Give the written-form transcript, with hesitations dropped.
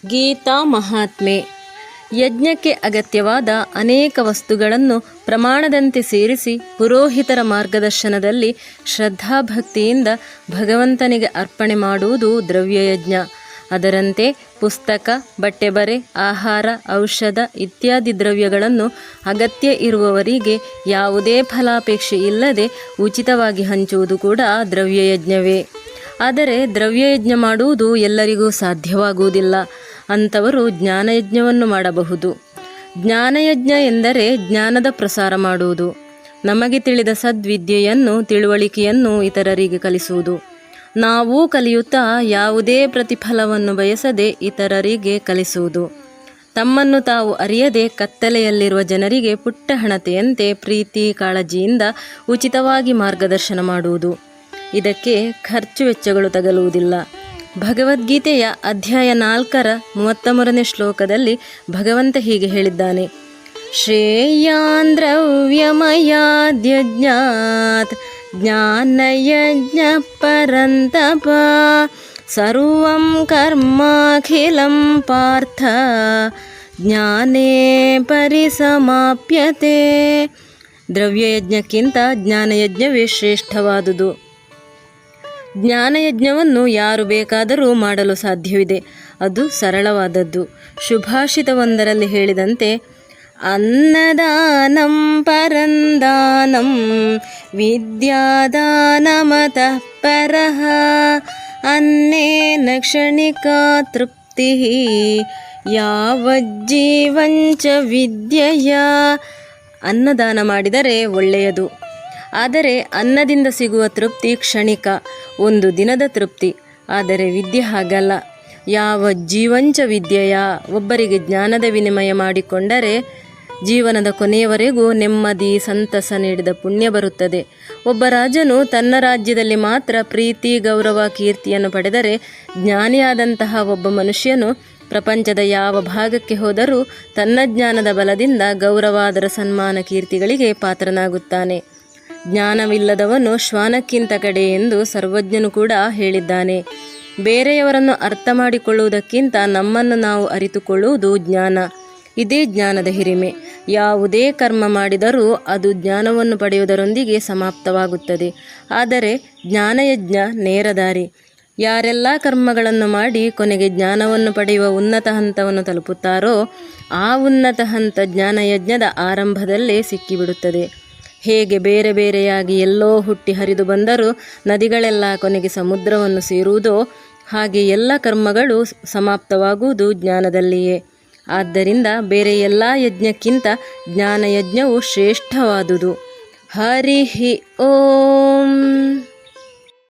ಗೀತಾ ಮಹಾತ್ಮೆ. ಯಜ್ಞಕ್ಕೆ ಅಗತ್ಯವಾದ ಅನೇಕ ವಸ್ತುಗಳನ್ನು ಪ್ರಮಾಣದಂತೆ ಸೇರಿಸಿ ಪುರೋಹಿತರ ಮಾರ್ಗದರ್ಶನದಲ್ಲಿ ಶ್ರದ್ಧಾಭಕ್ತಿಯಿಂದ ಭಗವಂತನಿಗೆ ಅರ್ಪಣೆ ಮಾಡುವುದು ದ್ರವ್ಯಯಜ್ಞ. ಅದರಂತೆ ಪುಸ್ತಕ, ಬಟ್ಟೆ ಬರೆ, ಆಹಾರ, ಔಷಧ ಇತ್ಯಾದಿ ದ್ರವ್ಯಗಳನ್ನು ಅಗತ್ಯ ಇರುವವರಿಗೆ ಯಾವುದೇ ಫಲಾಪೇಕ್ಷೆ ಇಲ್ಲದೆ ಉಚಿತವಾಗಿ ಹಂಚುವುದು ಕೂಡ ದ್ರವ್ಯಯಜ್ಞವೇ. ಆದರೆ ದ್ರವ್ಯಯಜ್ಞ ಮಾಡುವುದು ಎಲ್ಲರಿಗೂ ಸಾಧ್ಯವಾಗುವುದಿಲ್ಲ. ಅಂಥವರು ಜ್ಞಾನಯಜ್ಞವನ್ನು ಮಾಡಬಹುದು. ಜ್ಞಾನಯಜ್ಞ ಎಂದರೆ ಜ್ಞಾನದ ಪ್ರಸಾರ ಮಾಡುವುದು. ನಮಗೆ ತಿಳಿದ ಸದ್ವಿದ್ಯೆಯನ್ನು, ತಿಳುವಳಿಕೆಯನ್ನು ಇತರರಿಗೆ ಕಲಿಸುವುದು. ನಾವೂ ಕಲಿಯುತ್ತಾ ಯಾವುದೇ ಪ್ರತಿಫಲವನ್ನು ಬಯಸದೆ ಇತರರಿಗೆ ಕಲಿಸುವುದು. ತಮ್ಮನ್ನು ತಾವು ಅರಿಯದೆ ಕತ್ತಲೆಯಲ್ಲಿರುವ ಜನರಿಗೆ ಪುಟ್ಟ ಹಣತೆಯಂತೆ ಪ್ರೀತಿ ಕಾಳಜಿಯಿಂದ ಉಚಿತವಾಗಿ ಮಾರ್ಗದರ್ಶನ ಮಾಡುವುದು. ಇದಕ್ಕೆ ಖರ್ಚು ವೆಚ್ಚಗಳು ತಗಲುವುದಿಲ್ಲ. ಭಗವದ್ಗೀತೆಯ ಅಧ್ಯಾಯ 4 ಶ್ಲೋಕದಲ್ಲಿ ಭಗವಂತ ಹೀಗೆ ಹೇಳಿದ್ದಾನೆ: ಶ್ರೇಯಾನ್ ದ್ರವ್ಯಮಯಾದ್ಯಜ್ಞಾತ್ ಜ್ಞಾನಯಜ್ಞ ಪರಂತಪ ಸರ್ವಂ ಕರ್ಮಾಖಿಲಂ ಪಾರ್ಥ ಜ್ಞಾನೇ ಪರಿಸಮಾಪ್ಯತೆ. ದ್ರವ್ಯಯಜ್ಞಕ್ಕಿಂತ ಜ್ಞಾನಯಜ್ಞವೇ ಶ್ರೇಷ್ಠವಾದುದು. ಜ್ಞಾನಯಜ್ಞವನ್ನು ಯಾರು ಬೇಕಾದರೂ ಮಾಡಲು ಸಾಧ್ಯವಿದೆ. ಅದು ಸರಳವಾದದ್ದು. ಸುಭಾಷಿತವೊಂದರಲ್ಲಿ ಹೇಳಿದಂತೆ, ಅನ್ನದಾನಂ ಪರಂದಾನಂ ವಿದ್ಯಾದಾನಮತಃ ಪರಃ ಅನ್ನೇನ ಕ್ಷಣಿಕಾ ತೃಪ್ತಿ ಯಾವಜ್ಜೀವಂಚ ವಿದ್ಯೆಯ. ಅನ್ನದಾನ ಮಾಡಿದರೆ ಒಳ್ಳೆಯದು. ಆದರೆ ಅನ್ನದಿಂದ ಸಿಗುವ ತೃಪ್ತಿ ಕ್ಷಣಿಕ, ಒಂದು ದಿನದ ತೃಪ್ತಿ. ಆದರೆ ವಿದ್ಯೆ ಹಾಗಲ್ಲ. ಯಾವ ಜೀವಂಚ ವಿದ್ಯೆಯ. ಒಬ್ಬರಿಗೆ ಜ್ಞಾನದ ವಿನಿಮಯ ಮಾಡಿಕೊಂಡರೆ ಜೀವನದ ಕೊನೆಯವರೆಗೂ ನೆಮ್ಮದಿ ಸಂತಸ ನೀಡಿದ ಪುಣ್ಯ ಬರುತ್ತದೆ. ಒಬ್ಬ ರಾಜನು ತನ್ನ ರಾಜ್ಯದಲ್ಲಿ ಮಾತ್ರ ಪ್ರೀತಿ ಗೌರವ ಕೀರ್ತಿಯನ್ನು ಪಡೆದರೆ, ಜ್ಞಾನಿಯಾದಂತಹ ಒಬ್ಬ ಮನುಷ್ಯನು ಪ್ರಪಂಚದ ಯಾವ ಭಾಗಕ್ಕೆ ಹೋದರೂ ತನ್ನ ಜ್ಞಾನದ ಬಲದಿಂದ ಗೌರವಾದರ ಸನ್ಮಾನ ಕೀರ್ತಿಗಳಿಗೆ ಪಾತ್ರನಾಗುತ್ತಾನೆ. ಜ್ಞಾನವಿಲ್ಲದವನು ಶ್ವಾನಕ್ಕಿಂತ ಕಡೆ ಎಂದು ಸರ್ವಜ್ಞನು ಕೂಡ ಹೇಳಿದ್ದಾನೆ. ಬೇರೆಯವರನ್ನು ಅರ್ಥ ಮಾಡಿಕೊಳ್ಳುವುದಕ್ಕಿಂತ ನಮ್ಮನ್ನು ನಾವು ಅರಿತುಕೊಳ್ಳುವುದು ಜ್ಞಾನ. ಇದೇ ಜ್ಞಾನದ ಹಿರಿಮೆ. ಯಾವುದೇ ಕರ್ಮ ಮಾಡಿದರೂ ಅದು ಜ್ಞಾನವನ್ನು ಪಡೆಯುವುದರೊಂದಿಗೆ ಸಮಾಪ್ತವಾಗುತ್ತದೆ. ಆದರೆ ಜ್ಞಾನಯಜ್ಞ ನೇರ ದಾರಿ. ಯಾರೆಲ್ಲ ಕರ್ಮಗಳನ್ನು ಮಾಡಿ ಕೊನೆಗೆ ಜ್ಞಾನವನ್ನು ಪಡೆಯುವ ಉನ್ನತ ಹಂತವನ್ನು ತಲುಪುತ್ತಾರೋ ಆ ಉನ್ನತ ಹಂತ ಜ್ಞಾನಯಜ್ಞದ ಆರಂಭದಲ್ಲೇ ಸಿಕ್ಕಿಬಿಡುತ್ತದೆ. ಹೇಗೆ ಬೇರೆ ಬೇರೆಯಾಗಿ ಎಲ್ಲೋ ಹುಟ್ಟಿ ಹರಿದು ಬಂದರೂ ನದಿಗಳೆಲ್ಲ ಕೊನೆಗೆ ಸಮುದ್ರವನ್ನು ಸೇರುವುದೋ ಹಾಗೆ ಎಲ್ಲ ಕರ್ಮಗಳು ಸಮಾಪ್ತವಾಗುವುದು ಜ್ಞಾನದಲ್ಲಿಯೇ. ಆದ್ದರಿಂದ ಬೇರೆ ಎಲ್ಲ ಯಜ್ಞಕ್ಕಿಂತ ಜ್ಞಾನಯಜ್ಞವು ಶ್ರೇಷ್ಠವಾದುದು. ಹರಿ ಓಂ.